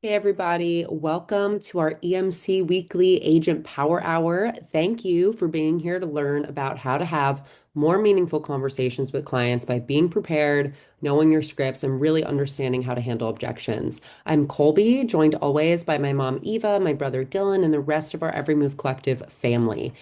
Hey everybody, welcome to our EMC Weekly Agent Power Hour. Thank you for being here to learn about how to have more meaningful conversations with clients by being prepared, knowing your scripts, and really understanding how to handle objections. I'm Colby, joined always by my mom Eva, my brother Dylan, and the rest of our Every Move Collective family.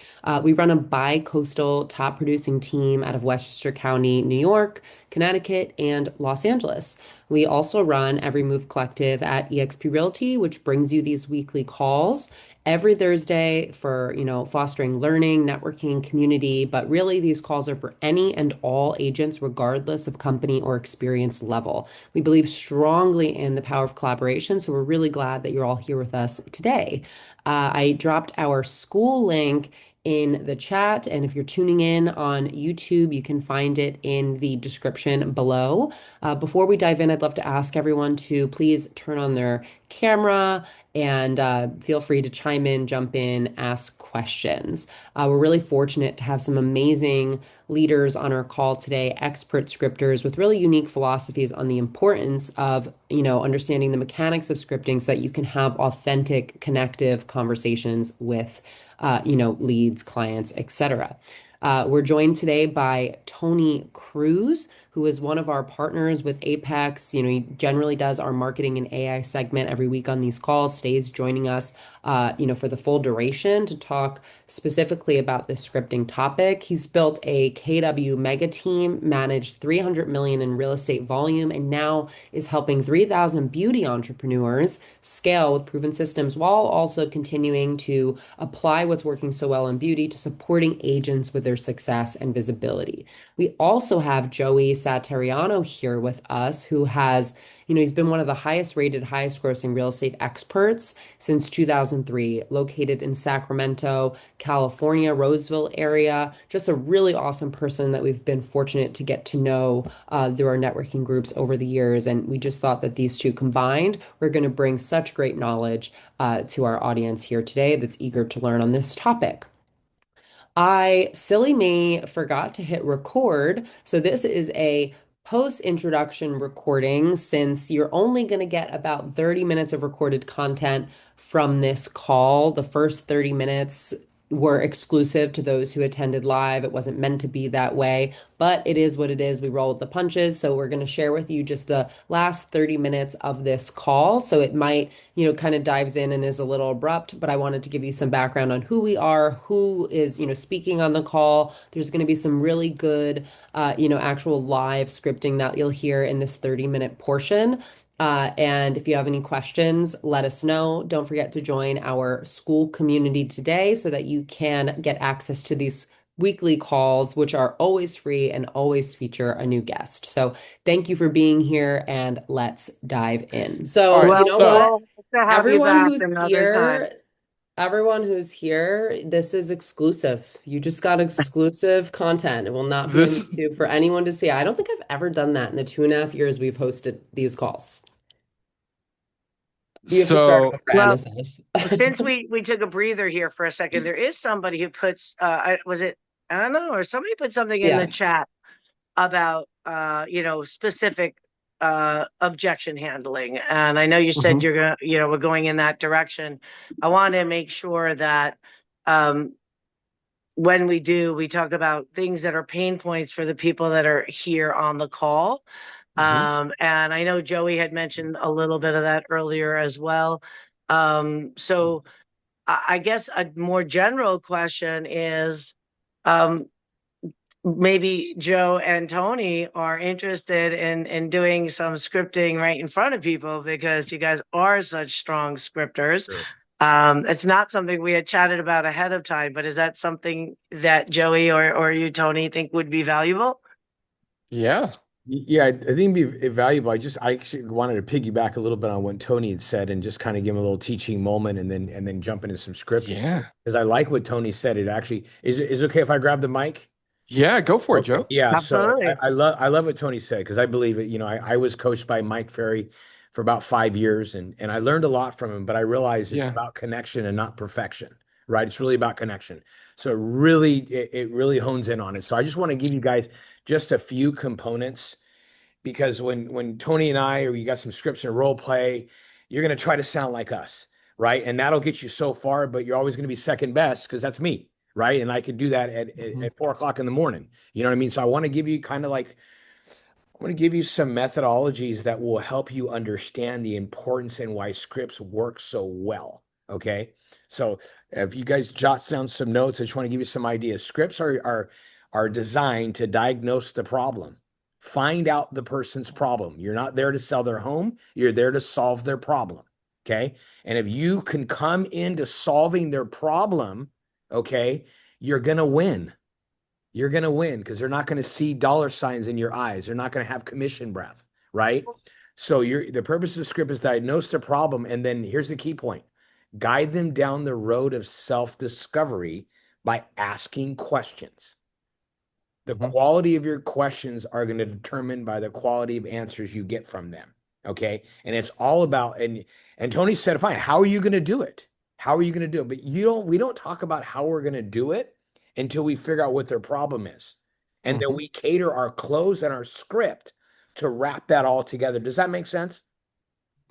We run a bi-coastal top producing team out of Westchester County, New York, Connecticut, and Los Angeles. We also run Every Move Collective at eXp Realty, which brings you these weekly calls every Thursday for, fostering learning, networking, community. But really, these calls are for any and all agents, regardless of company or experience level. We believe strongly in the power of collaboration, so we're really glad that you're all here with us today. I dropped our school link in the chat, and if you're tuning in on YouTube, you can find it in the description below. Before we dive in, I'd love to ask everyone to please turn on their camera and feel free to chime in, jump in, ask questions. We're really fortunate to have some amazing leaders on our call today, expert scripters with really unique philosophies on the importance of, understanding the mechanics of scripting so that you can have authentic, connective conversations with, leads, clients, etc. We're joined today by Tony Cruz, who is one of our partners with Apex. He generally does our marketing and AI segment every week on these calls, stays joining us, for the full duration to talk specifically about this scripting topic. He's built a KW mega team, managed 300 million in real estate volume, and now is helping 3,000 beauty entrepreneurs scale with proven systems while also continuing to apply what's working so well in beauty to supporting agents with their success and visibility. We also have Joey Satariano here with us, who has, he's been one of the highest rated, highest grossing real estate experts since 2003, located in Sacramento, California, Roseville area. Just a really awesome person that we've been fortunate to get to know through our networking groups over the years. And we just thought that these two combined were going to bring such great knowledge to our audience here today that's eager to learn on this topic. I, silly me, forgot to hit record. So this is a post-introduction recording since you're only going to get about 30 minutes of recorded content from this call. The first 30 minutes were exclusive to those who attended live. It wasn't meant to be that way, but it is what it is. We roll with the punches. So we're going to share with you just the last 30 minutes of this call. So it might, kind of dives in and is a little abrupt, but I wanted to give you some background on who we are, who is, speaking on the call. There's going to be some really good, actual live scripting that you'll hear in this 30-minute portion. And if you have any questions, let us know. Don't forget to join our school community today so that you can get access to these weekly calls, which are always free and always feature a new guest. So thank you for being here and let's dive in. All So, right, you Well, know we'll what? so hope to have you Everyone back who's another time. here, everyone who's here, this is exclusive. You just got exclusive content. It will not be on this YouTube for anyone to see. I don't think I've ever done that in the 2.5 years we've hosted these calls. You have to start so over, Well, Anna says. since we took a breather here for a second, there is somebody who puts was it Anna or somebody put something in the Yeah. chat about specific objection handling. And I know you said Mhm. you're gonna, we're going in that direction. I want to make sure that um when we do, we talk about things that are pain points for the people that are here on the call. Mhm. And I know Joey had mentioned a little bit of that earlier as well. So I guess a more general question is um, maybe Joe and Tony are interested in doing some scripting right in front of people because you guys are such strong scripters. Sure. It's not something we had chatted about ahead of time, but is that something that Joey or you, Tony, think would be valuable? Yeah. Yeah, I think it'd be valuable. I actually wanted to piggyback a little bit on what Tony had said and just kind of give him a little teaching moment and then jump into some scripting. Yeah. Because I like what Tony said. It actually is it okay if I grab the mic? Yeah, go for it, Okay. Joe. Yeah, so Absolutely. I love what Tony said because I believe it. I was coached by Mike Ferry for about 5 years and I learned a lot from him, but I realized it's Yeah. about connection and not perfection, right? It's really about connection. So it really hones in on it. So I just want to give you guys just a few components because when Tony and I, or you got some scripts and role play, you're going to try to sound like us, right? And that'll get you so far, but you're always going to be second best because that's me, right? And I could do that at 4 o'clock in the morning. You know what I mean? So I want to give you kind of like, I want to give you some methodologies that will help you understand the importance and why scripts work so well. Okay. So if you guys jot down some notes, I just want to give you some ideas. Scripts are designed to diagnose the problem. Find out the person's problem. You're not there to sell their home, you're there to solve their problem. Okay. And if you can come into solving their problem, okay, you're gonna win. You're going to win because they're not going to see dollar signs in your eyes. They're not going to have commission breath, right? So the purpose of the script is diagnose the problem. And then here's the key point. Guide them down the road of self-discovery by asking questions. The quality of your questions are going to determine by the quality of answers you get from them. Okay. And it's all about, and Tony said, fine, how are you going to do it? How are you going to do it? But we don't talk about how we're going to do it until we figure out what their problem is. And then we cater our close and our script to wrap that all together. Does that make sense?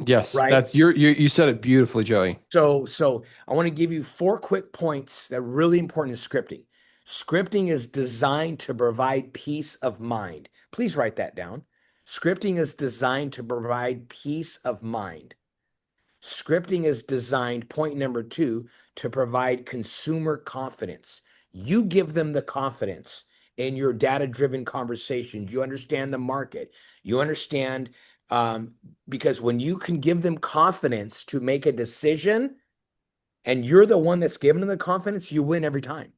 Yes, Right. that's you said it beautifully, Joey. So I want to give you 4 quick points that are really important in scripting. Scripting is designed to provide peace of mind. Please write that down. Scripting is designed to provide peace of mind. Scripting is designed, point number 2, to provide consumer confidence. You give them the confidence in your data-driven conversations. You understand the market. You understand, because when you can give them confidence to make a decision, and you're the one that's giving them the confidence, you win every time.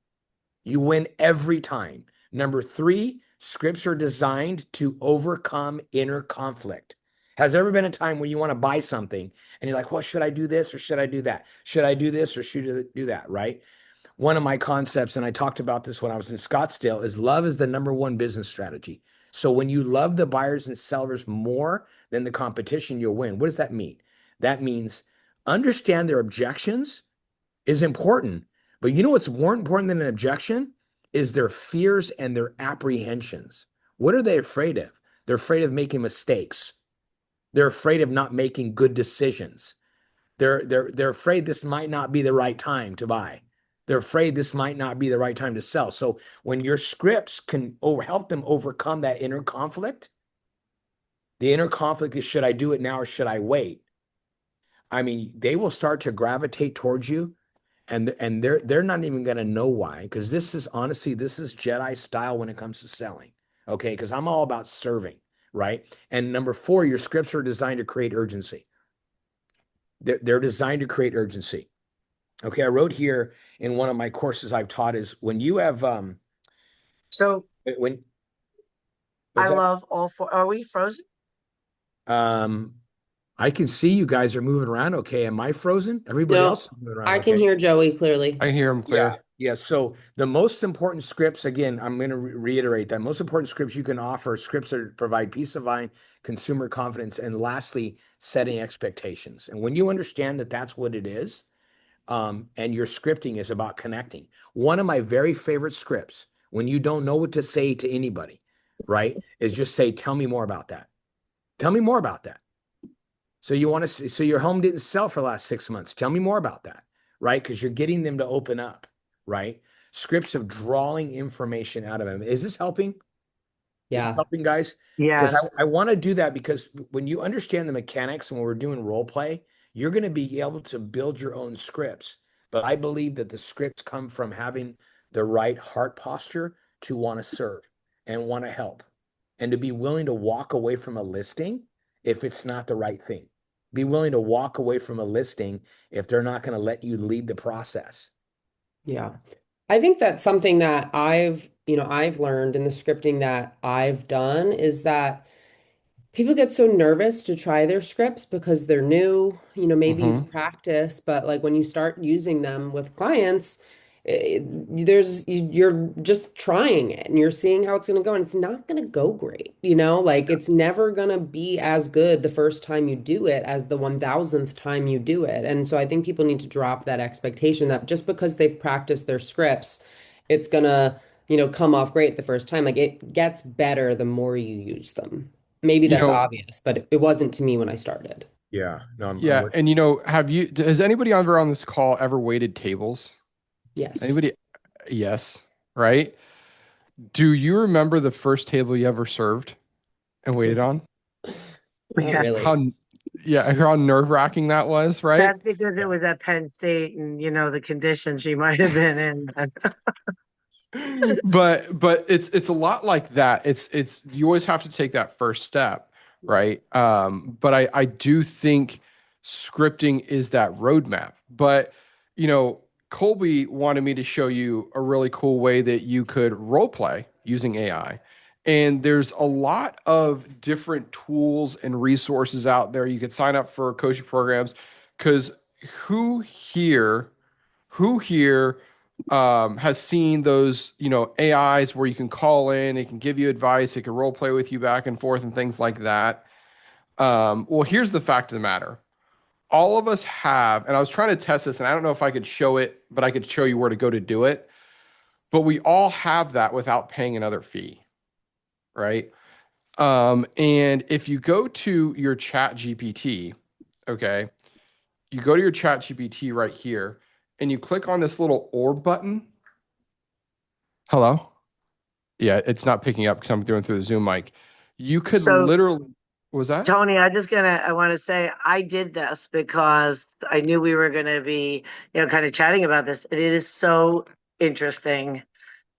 You win every time. Number 3, scripts are designed to overcome inner conflict. Has there ever been a time when you want to buy something and you're like, well, should I do this or should I do that? Should I do this or should I do that, right? One of my concepts, and I talked about this when I was in Scottsdale, is love is the #1 business strategy. So when you love the buyers and sellers more than the competition, you'll win. What does that mean? That means understand their objections is important. But you know what's more important than an objection is their fears and their apprehensions. What are they afraid of? They're afraid of making mistakes. They're afraid of not making good decisions. They're afraid this might not be the right time to buy. They're afraid this might not be the right time to sell. So when your scripts can help them overcome that inner conflict, the inner conflict is, should I do it now or should I wait? I mean, they will start to gravitate towards you, and they're not even going to know why, because this is honestly, this is Jedi style when it comes to selling. Okay, because I'm all about serving, right? And number 4, your scripts are designed to create urgency. They're designed to create urgency. Okay, I wrote here in one of my courses I've taught is when you have So when I what's that? love all 4. Are we frozen? Um I can see you guys are moving around. Okay, am I frozen? Everybody No, else is moving around. I can Okay. hear Joey clearly. I hear him Yeah. clear. Yeah. So the most important scripts, again, I'm going to reiterate that most important scripts you can offer are scripts that provide peace of mind, consumer confidence, and lastly, setting expectations. And when you understand that that's what it is, and your scripting is about connecting. One of my very favorite scripts, when you don't know what to say to anybody, right, is just say, tell me more about that. Tell me more about that. So you want to, so your home didn't sell for the last 6 months. Tell me more about that, right? Because you're getting them to open up, right? Scripts of drawing information out of them. Is this helping? Is this Yeah. helping, guys? Because Yes. I want to do that because when you understand the mechanics and when we're doing role play, you're going to be able to build your own scripts. But I believe that the scripts come from having the right heart posture to want to serve and want to help and to be willing to walk away from a listing if it's not the right thing. Be willing to walk away from a listing if they're not going to let you lead the process. Yeah. I think that's something that I've learned in the scripting that I've done is that people get so nervous to try their scripts because they're new, maybe Hmm you've practiced, but like when you start using them with clients, you're just trying it and you're seeing how it's going to go and it's not going to go great, like it's never going to be as good the first time you do it as the 1000th time you do it. And so I think people need to drop that expectation that just because they've practiced their scripts, it's going to, come off great the first time. Like it gets better the more you use them. Maybe You that's know, obvious, but it wasn't to me when I started. Yeah. No, I'm Yeah, with and has anybody ever on this call ever waited tables? Yes. Anybody? Yes, right? Do you remember the first table you ever served and waited on? Not Yeah. really. How, yeah, how nerve-wracking that was, right? That's because it yeah. was at Penn State and, the condition she might have been in. But it's a lot like that. It's you always have to take that first step, right? But I do think scripting is that roadmap. But you know, Colby wanted me to show you a really cool way that you could role play using AI. And there's a lot of different tools and resources out there. You could sign up for coaching programs because who here who here has seen those, AIs where you can call in, it can give you advice, it can role play with you back and forth and things like that. Well, here's the fact of the matter. All of us have, and I was trying to test this, and I don't know if I could show it, but I could show you where to go to do it. But we all have that without paying another fee, right? And if you go to your chat GPT, okay, you go to your chat GPT right here, and you click on this little orb button. Hello? Yeah, it's not picking up because I'm going through the Zoom mic. You could So, literally, what was that? Tony, I want to say I did this because I knew we were going to be, kind of chatting about this. And it is so interesting,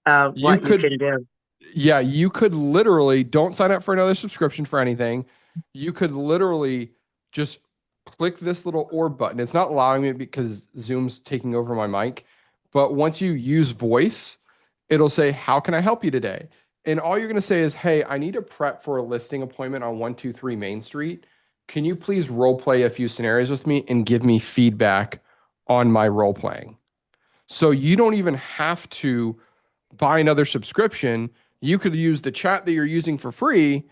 You what you could, can do. yeah, you could literally, don't sign up for another subscription for anything. You could literally just click this little orb button. It's not allowing me because Zoom's taking over my mic. But once you use voice, it'll say, how can I help you today? And all you're going to say is, hey, I need to prep for a listing appointment on 123 Main Street. Can you please role play a few scenarios with me and give me feedback on my role playing? So you don't even have to buy another subscription. You could use the chat that you're using for free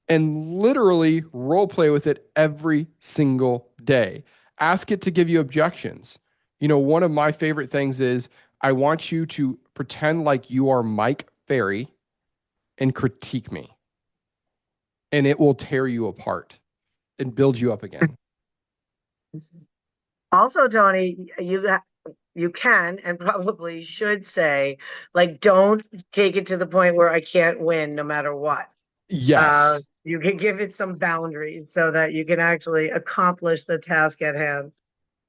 and literally role play with it every single day. Ask it to give you objections. One of my favorite things is I want you to pretend like you are Mike Ferry and critique me, and it will tear you apart and build you up again. Also, Tony, you can and probably should say, like, don't take it to the point where I can't win no matter what. Yes. You can give it some boundaries so that you can actually accomplish the task at hand.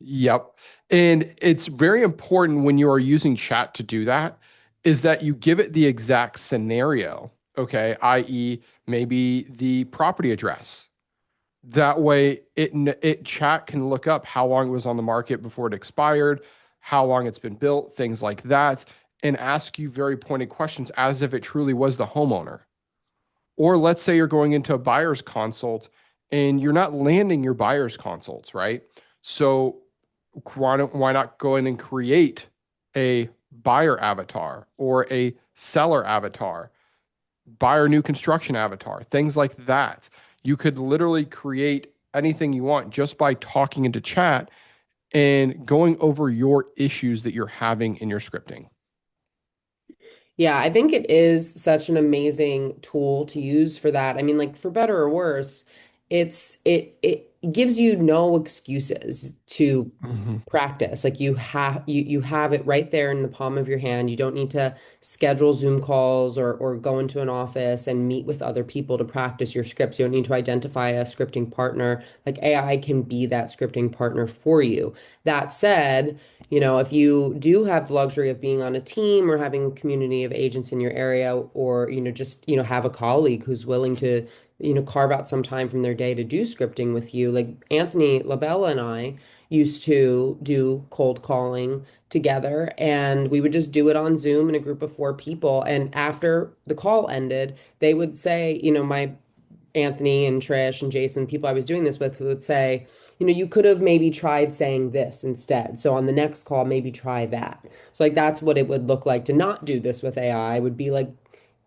Yep. And it's very important when you are using chat to do that is that you give it the exact scenario, okay, i.e., maybe the property address. That way it chat can look up how long it was on the market before it expired, how long it's been built, things like that, and ask you very pointed questions as if it truly was the homeowner. Or let's say you're going into a buyer's consult and you're not landing your buyer's consults, right? So why not go in and create a buyer avatar or a seller avatar, buyer new construction avatar, things like that. You could literally create anything you want just by talking into chat and going over your issues that you're having in your scripting. Yeah, I think it is such an amazing tool to use for that. I mean, like for better or worse, it gives you no excuses to Mhm. practice. Like you have it right there in the palm of your hand. You don't need to schedule Zoom calls or go into an office and meet with other people to practice your scripts. You don't need to identify a scripting partner. Like AI can be that scripting partner for you. That said, if you do have the luxury of being on a team or having a community of agents in your area, or, just, have a colleague who's willing to, carve out some time from their day to do scripting with you. Like Anthony Labella and I used to do cold calling together, and we would just do it on Zoom in a group of four people. And after the call ended, they would say, my Anthony and Trish and Jason, people I was doing this with, who would say, you could have maybe tried saying this instead. So on the next call, maybe try that. So like that's what it would look like to not do this with AI, would be like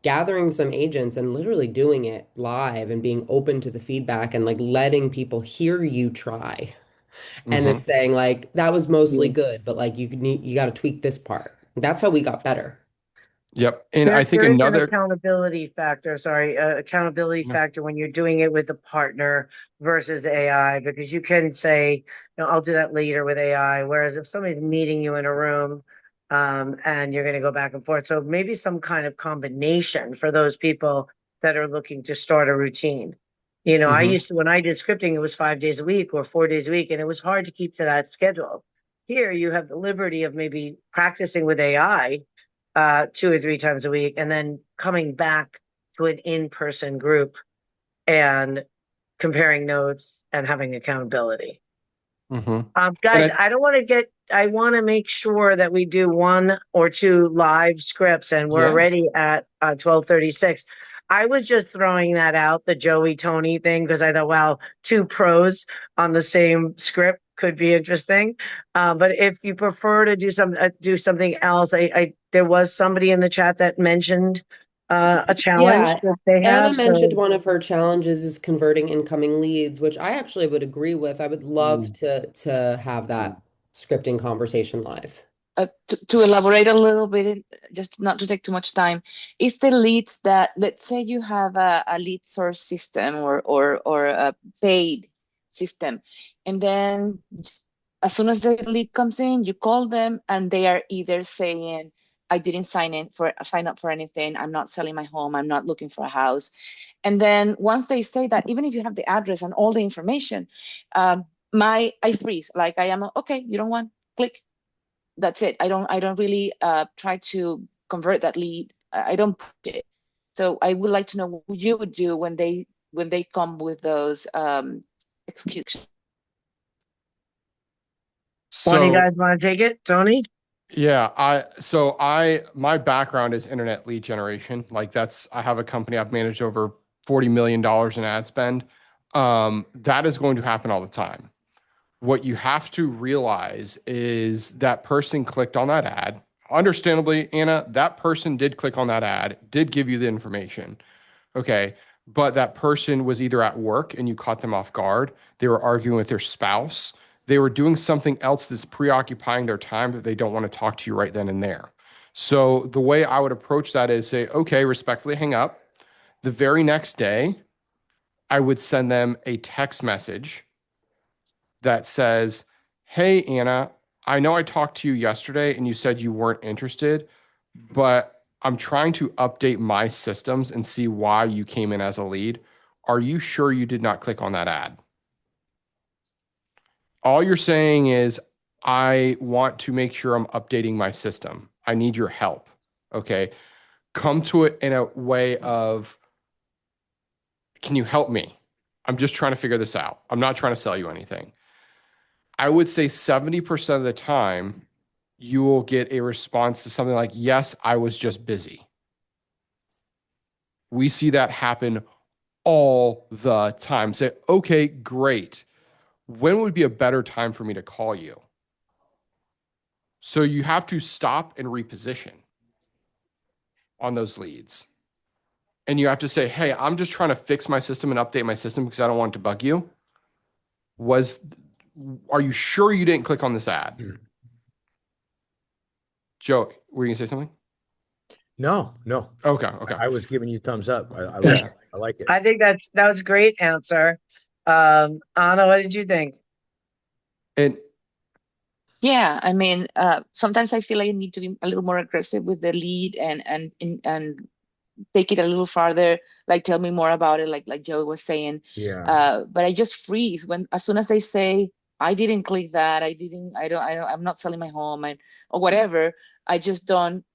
gathering some agents and literally doing it live and being open to the feedback and like letting people hear you try. And then Mhm. saying like that was mostly Yeah. good, but like you got to tweak this part. That's how we got better. Yep. And I think There is an another, accountability factor, sorry, accountability no, factor when you're doing it with a partner versus AI, because you can say, I'll do that later with AI. Whereas if somebody's meeting you in a room, and you're going to go back and forth. So maybe some kind of combination for those people that are looking to start a routine. I mhm. used to, when I did scripting, it was 5 days a week or 4 days a week, and it was hard to keep to that schedule. Here you have the liberty of maybe practicing with AI 2 or 3 times a week, and then coming back to an in-person group and comparing notes and having accountability. Mhm. And Guys, I want to make sure that we do 1 or 2 live scripts, and we're yeah, already at 12:36. I was just throwing that out, the Joey Tony thing, because I thought, wow, 2 pros on the same script could be interesting. But if you prefer to do something else, there was somebody in the chat that mentioned a challenge Yeah, that they Anna have. mentioned So one of her challenges is converting incoming leads, which I actually would agree with. I would love Mm. to have that scripting conversation live. To elaborate a little bit, just not to take too much time, is the leads that, let's say you have a lead source system or a paid system, and then as soon as the lead comes in, you call them and they are either saying, I didn't sign up for anything, I'm not selling my home, I'm not looking for a house. And then once they say that, even if you have the address and all the information, I freeze. Like I am, okay, you don't want, click, that's it. I don't really try to convert that lead. I don't push it. So I would like to know what you would do when they come with those excuses. one of you so guys want to take it, Tony? yeah, my background is internet lead generation. Like I have a company, I've managed over $40 million in ad spend. That is going to happen all the time. What you have to realize is that person clicked on that ad. Understandably, Anna, that person did click on that ad, did give you the information. Okay. But that person was either at work and you caught them off guard, they were arguing with their spouse, they were doing something else that's preoccupying their time that they don't want to talk to you right then and there. So the way I would approach that is say, okay, respectfully hang up. The very next day, I would send them a text message that says, hey, Anna, I know I talked to you yesterday and you said you weren't interested, but I'm trying to update my systems and see why you came in as a lead. Are you sure you did not click on that ad? All you're saying is, I want to make sure I'm updating my system. I need your help. Okay. Come to it in a way of, can you help me? I'm just trying to figure this out. I'm not trying to sell you anything. I would say 70% of the time, you will get a response to something like, yes, I was just busy. We see that happen all the time. Say, okay, great. When would be a better time for me to call you? So you have to stop and reposition on those leads. And you have to say, hey, I'm just trying to fix my system and update my system because I don't want it to bug you. Are you sure you didn't click on this ad? Mm. Joe, were you gonna say something? No, no. Okay, okay. I was giving you thumbs up. I like Yeah. it. I like it. I think that was a great answer. Anna, what did you think? And Yeah, I mean, sometimes I feel like I need to be a little more aggressive with the lead and take it a little farther, like tell me more about it, like Joe was saying. Yeah. But I just freeze when as soon as they say, I didn't click that, I'm not selling my home or whatever. I just don't.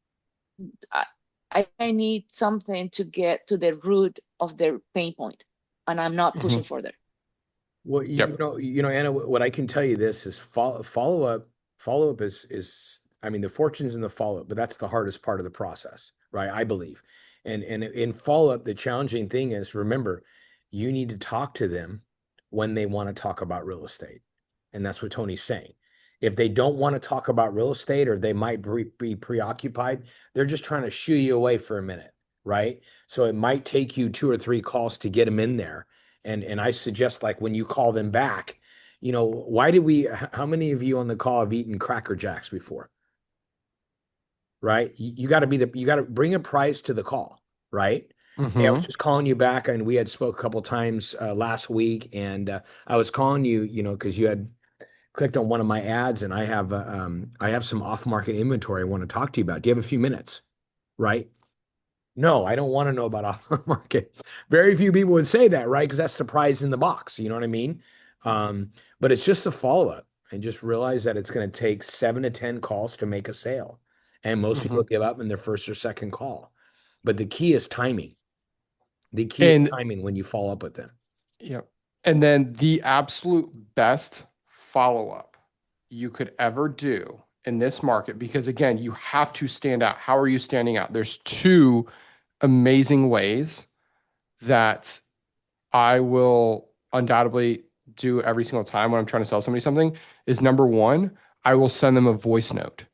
I, I need something to get to the root of their pain point, and I'm not pushing mhm, further. Well, yep. Anna, what I can tell you this is follow up. Follow up is, I mean, the fortune's in the follow up, but that's the hardest part of the process, right? I believe. And in follow up, the challenging thing is, remember, you need to talk to them when they want to talk about real estate. And that's what Tony's saying. If they don't want to talk about real estate or they might be preoccupied, they're just trying to shoo you away for a minute, right? So it might take you 2 or 3 calls to get them in there. And I suggest, like, when you call them back, how many of you on the call have eaten Cracker Jacks before? right? You got to you got to bring a price to the call, right? Hey, I was Mm-hmm. just calling you back, and we had spoke a couple times last week, and I was calling you, because you had clicked on one of my ads, and I have some off-market inventory I want to talk to you about. Do you have a few minutes? Right? No, I don't want to know about off-market. Very few people would say that, right? Because that's the prize in the box. You know what I mean? But it's just a follow-up, and just realize that it's going to take 7 to 10 calls to make a sale, and most Mm-hmm. people give up in their first or second call. But the key is timing. The key is And timing when you follow up with them. yeah. And then the absolute best follow-up you could ever do in this market, because again, you have to stand out. How are you standing out? There's two amazing ways that I will undoubtedly do every single time when I'm trying to sell somebody something is number one, I will send them a voice note.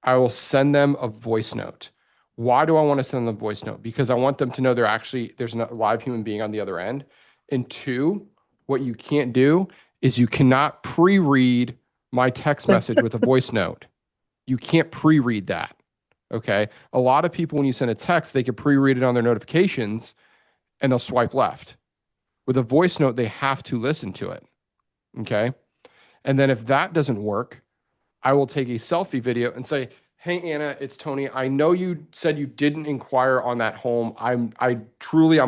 I will send them a voice note. Why do I want to send them a voice note? Because I want them to know there's a live human being on the other end. And two, what you can't do is you cannot pre-read my text message with a voice note. You can't pre-read that. Okay. A lot of people, when you send a text, they can pre-read it on their notifications and they'll swipe left. With a voice note, they have to listen to it. Okay. And then if that doesn't work, I will take a selfie video and say, "Hey Anna, it's Tony. I know you said you didn't inquire on that home. I'm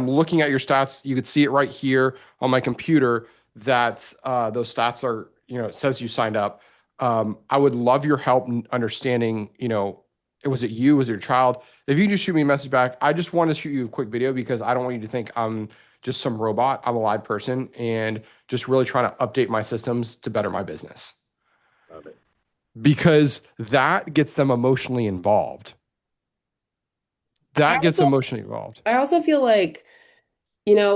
looking at your stats. You could see it right here on my computer that those stats are, it says you signed up. I would love your help in understanding, was it you? Was it your child? If you can just shoot me a message back, I just want to shoot you a quick video because I don't want you to think I'm just some robot. I'm a live person and just really trying to update my systems to better my business." Love it. Because that gets them emotionally involved. I That gets also them emotionally involved. I also feel like,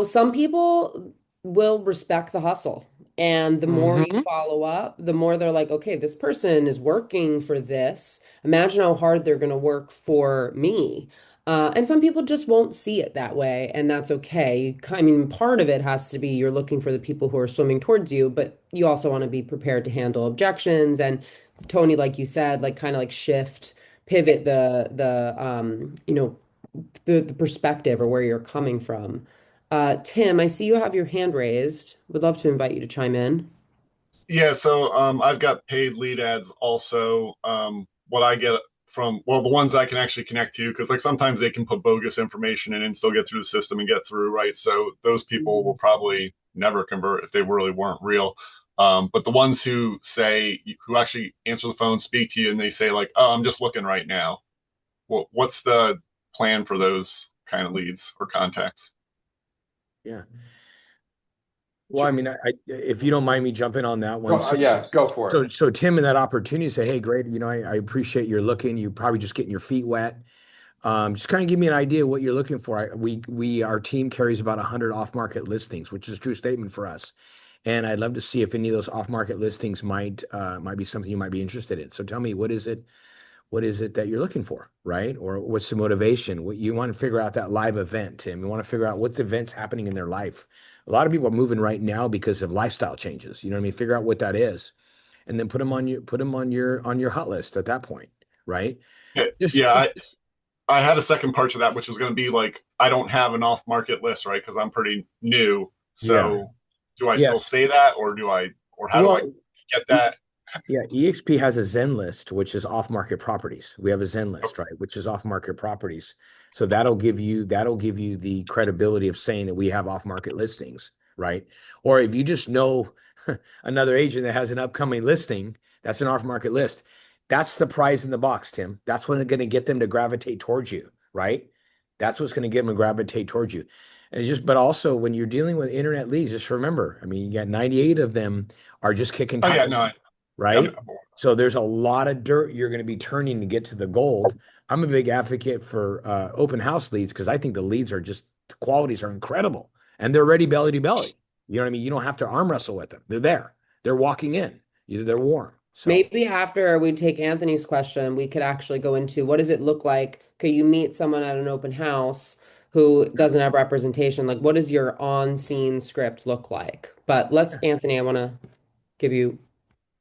some people will respect the hustle. And the more you Mm-hmm. follow up, the more they're like, okay, this person is working for this. Imagine how hard they're going to work for me. And some people just won't see it that way, and that's okay. I mean, part of it has to be you're looking for the people who are swimming towards you, but you also want to be prepared to handle objections. And Tony, like you said, like kind of like pivot the perspective or where you're coming from. Tim, I see you have your hand raised. Would love to invite you to chime in. Yeah, so I've got paid lead ads also. What I get from, well, the ones I can actually connect to, because like sometimes they can put bogus information in and still get through the system and get through, right? So those people will probably never convert if they really weren't real. But the ones who actually answer the phone, speak to you, and they say like, "Oh, I'm just looking right now." Well, what's the plan for those kind of leads or contacts? Yeah. Well, I mean, if you don't mind me jumping on that one. Yeah, go for it. So Tim, in that opportunity, say, hey, great, I appreciate your looking. You're probably just getting your feet wet. Just kind of give me an idea of what you're looking for. Our team carries about 100 off-market listings, which is a true statement for us. And I'd love to see if any of those off-market listings might be something you might be interested in. So tell me, what is it that you're looking for, right? Or what's the motivation? What you want to figure out that live event, Tim. You want to figure out what's the events happening in their life. A lot of people are moving right now because of lifestyle changes. You know what I mean? Figure out what that is, and then put them on your hot list at that point, right? Yeah, Just, yeah, just I had a second part to that, which was going to be like, I don't have an off market list, right? Because I'm pretty new. yeah, So do I still yes. say that, or how do I Well, get e- that? yeah, EXP has a Zen list, which is off-market properties. We have a Zen list, right, which is off-market properties. So that'll give you the credibility of saying that we have off-market listings, right? Or if you just know another agent that has an upcoming listing, that's an off-market list. That's the prize in the box, Tim. That's what's going to get them to gravitate towards you, right? That's what's going to get them to gravitate towards you. But also when you're dealing with internet leads, just remember, I mean, you got 98 of them are just kicking Oh yeah, tires, no, yeah, right? So there's a lot of dirt you're going to be turning to get to the gold. I'm a big advocate for open house leads because I think the qualities are incredible and they're ready belly to belly. You know what I mean? You don't have to arm wrestle with them. They're there. They're walking in. They're warm. So Maybe after we take Anthony's question, we could actually go into what does it look like? Could you meet someone at an open house who doesn't have representation? Like, what does your on-scene script look like? Anthony, I want to give you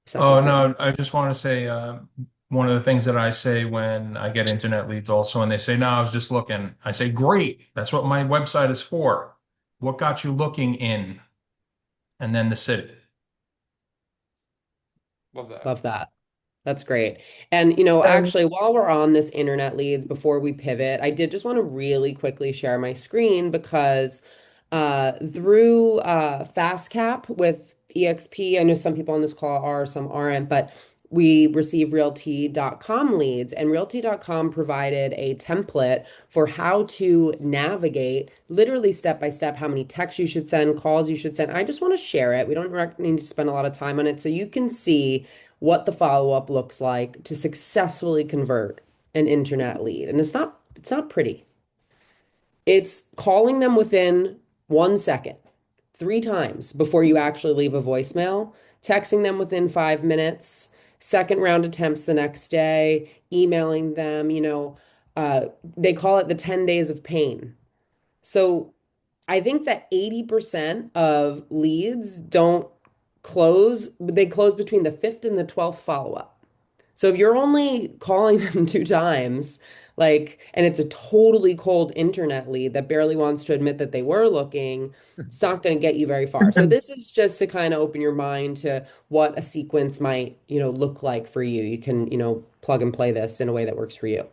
a Oh second. no, I just want to say one of the things that I say when I get internet leads also, and they say, no, I was just looking. I say, great. That's what my website is for. What got you looking in? And then the city. Love that. Love that. That's great. And, actually, while we're on this internet leads, before we pivot, I did just want to really quickly share my screen because through FastCap with EXP, I know some people on this call are, some aren't, but we receive realty.com leads, and realty.com provided a template for how to navigate literally step by step how many texts you should send, calls you should send. I just want to share it. We don't need to spend a lot of time on it, so you can see what the follow-up looks like to successfully convert an internet lead. And it's not pretty. It's calling them within 1 second, 3 times before you actually leave a voicemail, texting them within 5 minutes, second round attempts the next day, emailing them, they call it the 10 days of pain. So I think that 80% of leads don't close, they close between the fifth and the 12th follow-up. So if you're only calling them 2 times, and it's a totally cold internet lead that barely wants to admit that they were looking, it's not going to get you very far. So this is just to kind of open your mind to what a sequence might, look like for you. You can, plug and play this in a way that works for you.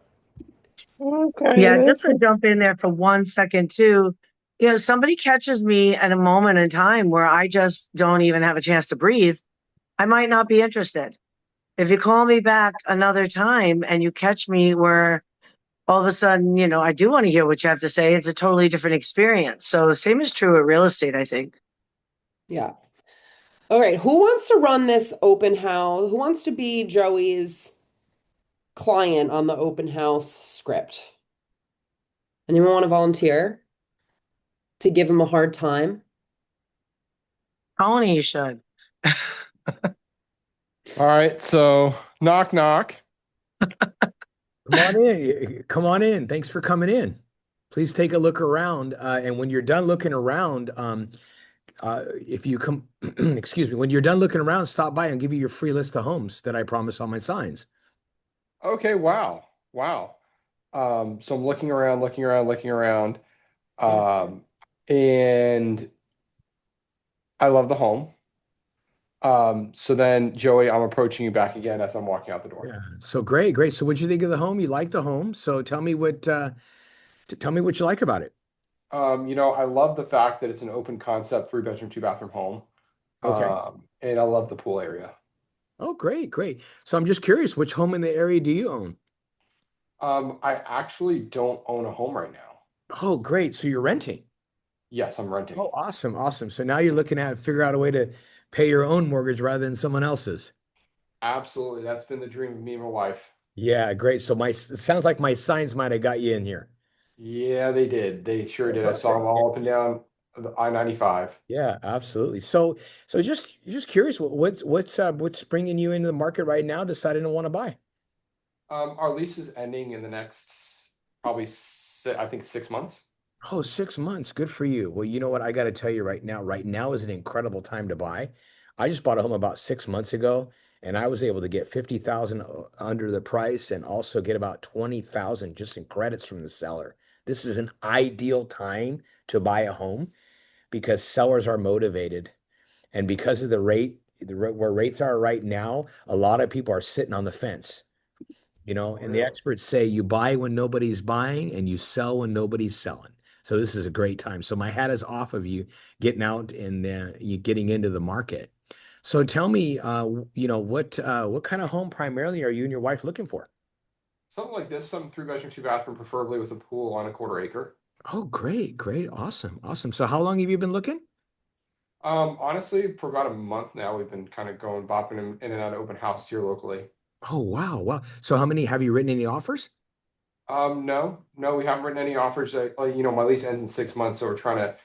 Yeah, just to jump in there for 1 second too. Somebody catches me at a moment in time where I just don't even have a chance to breathe. I might not be interested. If you call me back another time and you catch me where all of a sudden, I do want to hear what you have to say, it's a totally different experience. So same is true with real estate, I think. Yeah. All right. Who wants to run this open house? Who wants to be Joey's client on the open house script? Anyone want to volunteer to give him a hard time? Tony should. All right. So knock, knock. Come on in. Come on in. Thanks for coming in. Please take a look around. And when you're done looking around, if you come, excuse me, when you're done looking around, stop by and give you your free list of homes that I promise on my signs. Okay. Wow. Wow. So I'm looking around, looking around, looking around. And I love the home. So then Joey, I'm approaching you back again as I'm walking out the door. Yeah. So great, great. So what'd you think of the home? You like the home? So tell me what you like about it. I love the fact that it's an open concept, 3 bedroom, 2 bathroom home. Okay. And I love the pool area. Oh, great, great. So I'm just curious, which home in the area do you own? I actually don't own a home right now. Oh, great. So you're renting. Yes, I'm renting. Oh, awesome, awesome. So now you're looking at figure out a way to pay your own mortgage rather than someone else's. Absolutely. That's been the dream of me and my wife. Yeah, great. So it sounds like my signs might have got you in here. Yeah, they did. They sure did. I saw them Perfect. all up and down the I-95. Yeah, absolutely. So just curious, what's bringing you into the market right now, deciding to want to buy? Our lease is ending in the next probably I think 6 months. Oh, 6 months. Good for you. Well, you know what? I got to tell you right now. Right now is an incredible time to buy. I just bought a home about 6 months ago, and I was able to get 50,000 under the price, and also get about 20,000 just in credits from the seller. This is an ideal time to buy a home because sellers are motivated, and because of the rate, where rates are right now, a lot of people are sitting on the fence. And the Really? experts say you buy when nobody's buying and you sell when nobody's selling. So this is a great time. So my hat is off of you getting out and you getting into the market. So tell me, what kind of home primarily are you and your wife looking for? Something like this, some 3 bedroom, 2 bathroom, preferably with a pool on a quarter acre. Oh, great, great, awesome, awesome. So how long have you been looking? Honestly, for about a month now, we've been kind of going bopping in and out of open house here locally. Oh, wow, wow. So how many have you written any offers? No, we haven't written any offers. My lease ends in 6 months, so we're try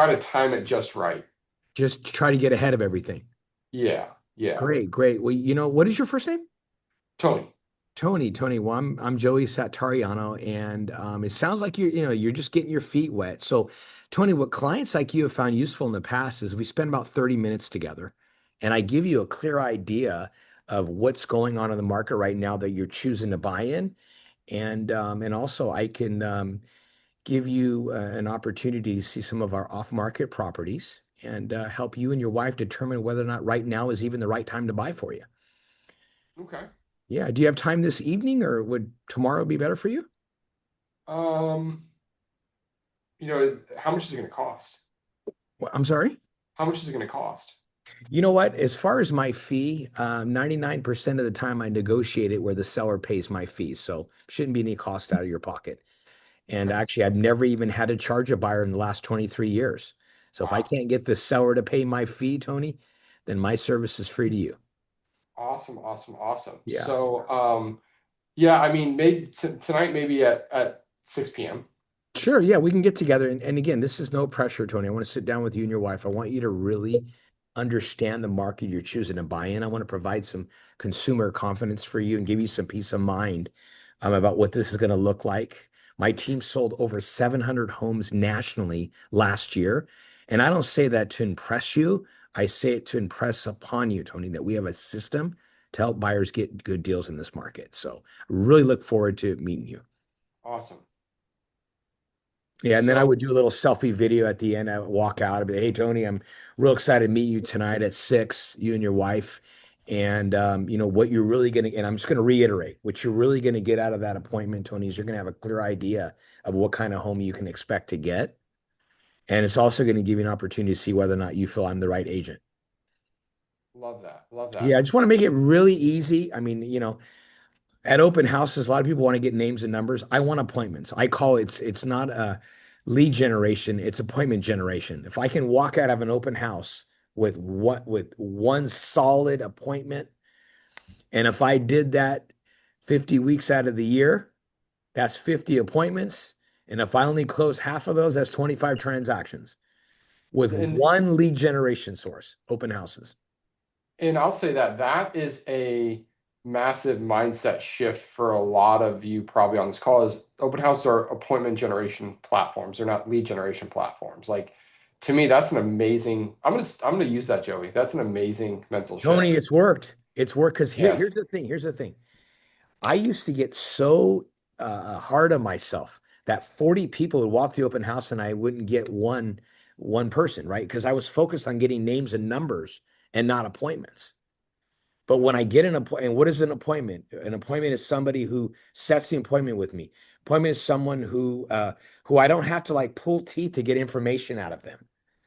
to time it just right. Just try to get ahead of everything. Yeah, yeah. Great, great. Well, what is your first name? Tony. Tony. Well, I'm Joey Satariano, and it sounds like you're just getting your feet wet. So, Tony, what clients like you have found useful in the past is we spend about 30 minutes together, and I give you a clear idea of what's going on in the market right now that you're choosing to buy in. And also I can give you an opportunity to see some of our off-market properties and help you and your wife determine whether or not right now is even the right time to buy for you. Okay. Yeah. Do you have time this evening, or would tomorrow be better for you? Um, how much is it going to cost? Well, I'm sorry? How much is it going to cost? You know what? As far as my fee, 99% of the time I negotiate it where the seller pays my fees. So shouldn't be any cost out of your pocket. And Okay. actually, I've never even had to charge a buyer in the last 23 years. So if I Wow. can't get the seller to pay my fee, Tony, then my service is free to you. Awesome, awesome, awesome. Yeah. So, yeah, I mean, maybe tonight, maybe at 6 p.m. Sure. Yeah, we can get together. And again, this is no pressure, Tony. I want to sit down with you and your wife. I want you to really understand the market you're choosing to buy in. I want to provide some consumer confidence for you and give you some peace of mind about what this is going to look like. My team sold over 700 homes nationally last year. And I don't say that to impress you. I say it to impress upon you, Tony, that we have a system to help buyers get good deals in this market. So really look forward to meeting you. Awesome. Yeah, and then I So, would do a little selfie video at the end. I would walk out. I'd be, hey, Tony, I'm real excited to meet you tonight at 6, you and your wife. And what you're really gonna, and I'm just gonna reiterate, what you're really gonna get out of that appointment, Tony, is you're gonna have a clear idea of what kind of home you can expect to get. And it's also gonna give you an opportunity to see whether or not you feel I'm the right agent. love that. Love Yeah, I that. just want to make it really easy. I mean, at open houses, a lot of people want to get names and numbers. I want appointments. I call it's not a lead generation, it's appointment generation. If I can walk out of an open house with one solid appointment, and if I did that 50 weeks out of the year, that's 50 appointments. And if I only close half of those, that's 25 transactions with And one lead generation source, open houses. and I'll say that is a massive mindset shift for a lot of you probably on this call is open house are appointment generation platforms. They're not lead generation platforms. Like to me, that's an amazing, I'm gonna use that, Joey. That's an amazing mental Tony, shift. it's worked. It's worked because Yeah. here's the thing. Here's the thing. I used to get so hard on myself that 40 people would walk the open house and I wouldn't get one person, right? Because I was focused on getting names and numbers and not appointments. But when I get an appointment, and what is an appointment? An appointment is somebody who sets the appointment with me. Appointment is someone who I don't have to like pull teeth to get information out of them,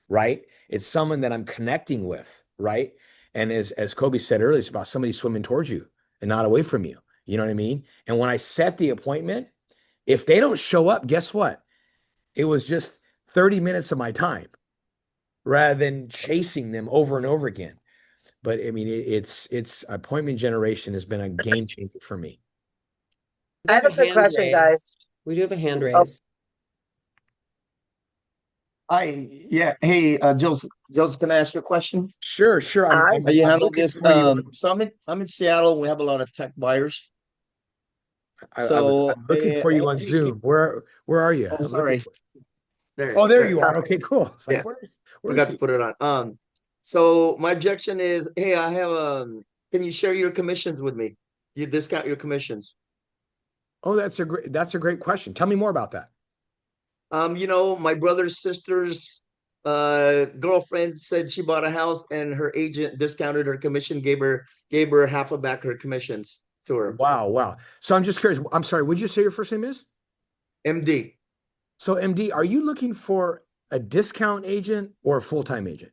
right? It's someone that I'm connecting with, right? And as Kobe said earlier, it's about somebody swimming towards you and not away from you. You know what I mean? And when I set the appointment, if they don't show up, guess what? It was just 30 minutes of my time rather than chasing them over and over again. But I mean, it's appointment generation has been a game changer for me. I We have have a a quick hand question, guys. raised. We do have a hand Oh, raised. Yeah. Hey, Joseph, can I ask you a question? Sure, sure. I'm I How you I'm handle looking this? for you. So I'm in Seattle. We have a lot of tech buyers. So, I'm looking for you on hey, Zoom. Where are you? oh, I'm looking sorry. for. There, Oh, there there. you are. Okay, cool. It's like Yeah, where's forgot to he? put it on. So my objection is, hey, I have can you share your commissions with me? You discount your commissions. Oh, that's a great question. Tell me more about that. My brother's sister's girlfriend said she bought a house and her agent discounted her commission, gave her half of back her commissions to her. Wow, wow. So I'm just curious. I'm sorry. Would you say your first name is? MD. So MD, are you looking for a discount agent or a full-time agent?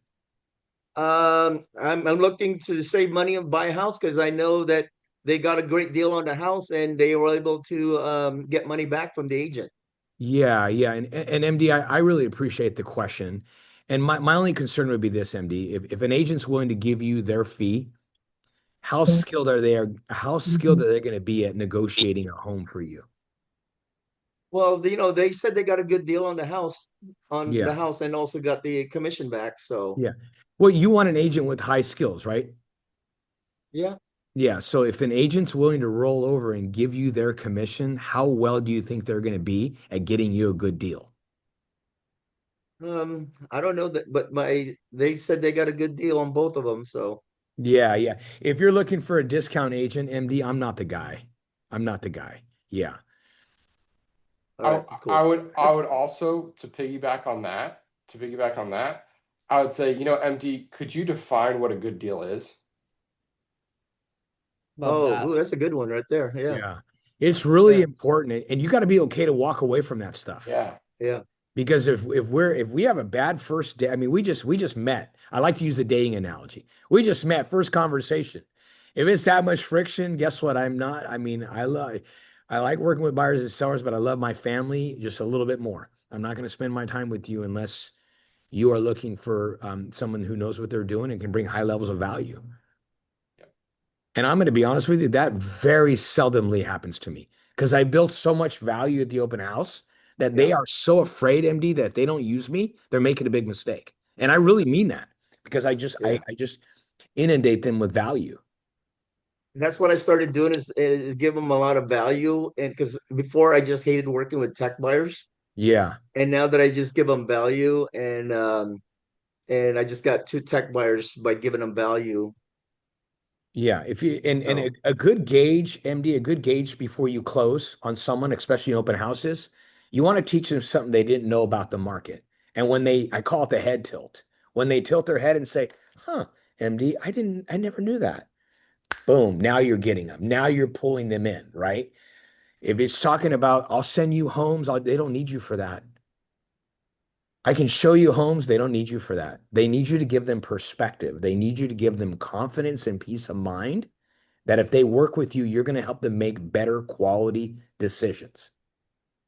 I'm looking to save money and buy a house because I know that they got a great deal on the house and they were able to get money back from the agent. Yeah, yeah. And MD, I really appreciate the question. And my only concern would be this, MD. If an agent's willing to give you their fee, how skilled are they going to be at negotiating a home for you? Well, they said they got a good deal on the Yeah, house and also got the commission back. So yeah. Well, you want an agent with high skills, right? yeah, Yeah. So if an agent's willing to roll over and give you their commission, how well do you think they're going to be at getting you a good deal? I don't know that, but they said they got a good deal on both of them. So Yeah, yeah. If you're looking for a discount agent, MD, I'm not the guy. I'm not the guy. Yeah. All right, I cool. would also to piggyback on that, I would say, MD, could you define what a good deal is? Love Oh, that. ooh, that's a good one right there. Yeah, Yeah. It's really yeah, important. And you got to be okay to walk away from that stuff. Yeah. yeah. Because if we have a bad first day, I mean, we just met. I like to use the dating analogy. We just met, first conversation. If it's that much friction, guess what? I'm not. I mean, I like working with buyers and sellers, but I love my family just a little bit more. I'm not going to spend my time with you unless you are looking for someone who knows what they're doing and can bring high levels of value. Yep. And I'm going to be honest with you, that very seldomly happens to me because I built so much value at the open house that they Yeah. are so afraid, MD, that if they don't use me, they're making a big mistake. And I really mean that because Yeah. I just inundate them with value. That's what I started doing is give them a lot of value. And because before I just hated working with tech buyers. Yeah. And now that I just give them value and I just got two tech buyers by giving them value. Yeah, if you and So a good gauge, MD, a good gauge before you close on someone, especially in open houses, you want to teach them something they didn't know about the market. And when I call it the head tilt, when they tilt their head and say, "Huh, MD, I never knew that." Boom, now you're getting them. Now you're pulling them in, right? If it's talking about, I'll send you homes, they don't need you for that. I can show you homes, they don't need you for that. They need you to give them perspective. They need you to give them confidence and peace of mind that if they work with you, you're going to help them make better quality decisions,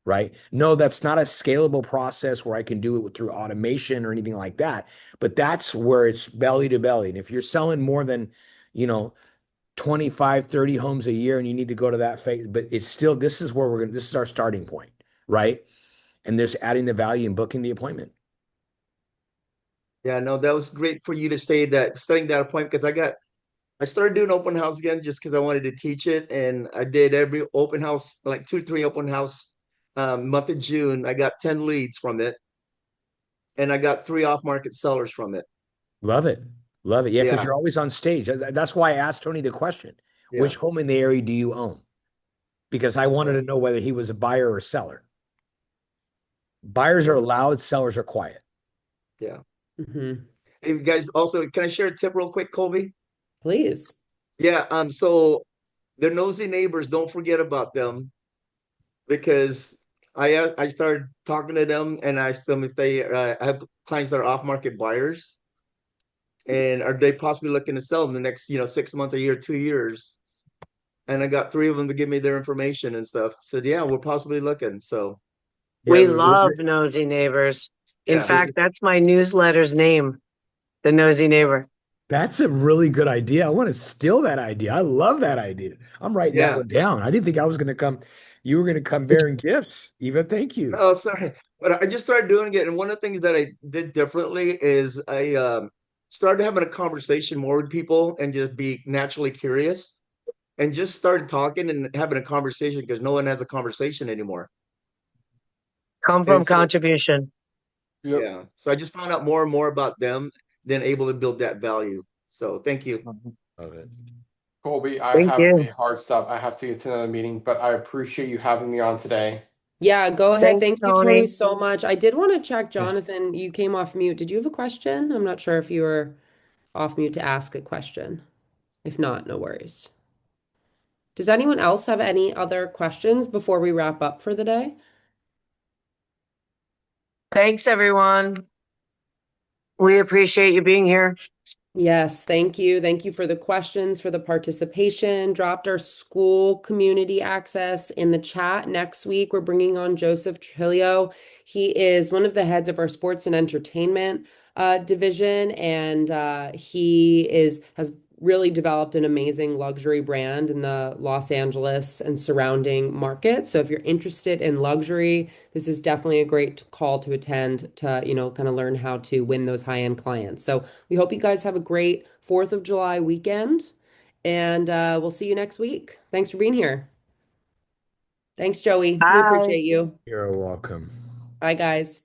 right? No, that's not a scalable process where I can do it through automation or anything like that. But that's where it's belly to belly. And if you're selling more than, you know, 25, 30 homes a year and you need to go to that phase, but it's still, this is where this is our starting point, right? And there's adding the value and booking the appointment. yeah, no, that was great for you to studying that appointment because I started doing open house again just because I wanted to teach it. And I did every open house, like 2, 3 open house month of June. I got 10 leads from it. And I got 3 off market sellers from it. Love it. Love it. Yeah, because Yeah, you're always on stage. That's why I asked Tony the question, yeah, which home in the area do you own? Because I wanted yeah, to know whether he was a buyer or a seller. Buyers are yeah, loud, sellers are quiet. yeah. Hmm. Hey, guys, also, can I share a tip real quick, Colby? Please. Yeah, so the nosy neighbors, don't forget about them because I started talking to them and I asked them if they I have clients that are off market buyers and are they possibly looking to sell in the next 6 months, a year, 2 years? And I got 3 of them to give me their information and stuff. Said, yeah, we're possibly looking. So Yeah, We love nosy neighbors. In yeah, fact, that's my newsletter's name, the nosy neighbor. that's a really good idea. I want to steal that idea. I love that idea. I'm writing that yeah. one down. I didn't think I was going to come. You were going to come bearing gifts. Eva, thank you. Oh, sorry. But I just started doing it. And one of the things that I did differently is I started having a conversation more with people and just be naturally curious and just started talking and having a conversation because no one has a conversation anymore. Come And from so, contribution. Yep. yeah. So I just found out more and more about them, then able to build that value. So thank you. Love it. Colby, I Thank have a you. hard stop. I have to get to another meeting, but I appreciate you having me on today. Yeah, go ahead. Thanks, Thank you, Tony, Tony. so much. I did want to check, Jonathan, you came off mute. Did you have a question? I'm not sure if you were off mute to ask a question. If not, no worries. Does anyone else have any other questions before we wrap up for the day? Thanks, everyone. We appreciate you being here. Yes, thank you. Thank you for the questions, for the participation. Dropped our school community access in the chat. Next week, we're bringing on Joseph Trujillo. He is one of the heads of our sports and entertainment division, and has really developed an amazing luxury brand in the Los Angeles and surrounding market. So if you're interested in luxury, this is definitely a great call to attend to, kind of learn how to win those high-end clients. So we hope you guys have a great 4th of July weekend, and we'll see you next week. Thanks for being here. Thanks, Joey. We Bye. appreciate you. You're welcome. Bye, guys.